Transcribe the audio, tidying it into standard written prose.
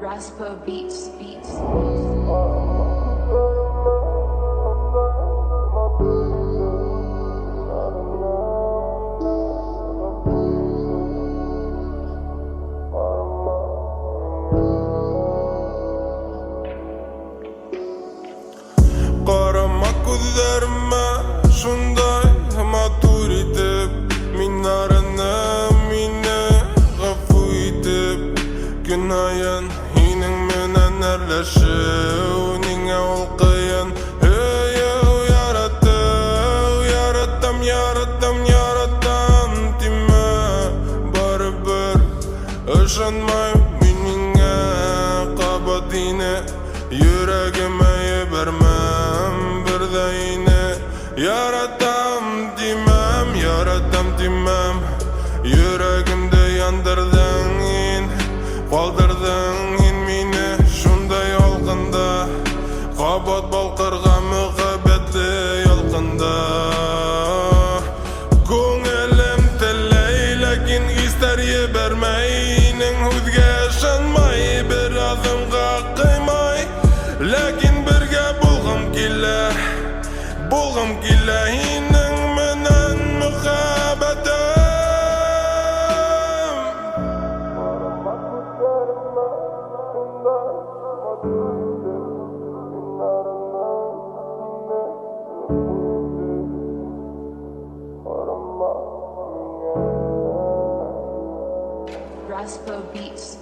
Raspo beats. Qarama gözlerime şunday matur edip minarını mine gafu edip günayın hining menen erleşiv ninge ol kıyın yaratam dime baribir ışanmayım meninge qabatine yüregime yebermem birdayine yaratam dimem yüregimde yandırdın qaldırdın meni şunday yolg'inda qabat balqirga muhabbetli yolg'inda ko'nglim tillay lakin ister yebermayning o'zga ishonmay bir adımga qiymay lakin birga bo'lg'im kela hining menen muhabbatim Raspo beats.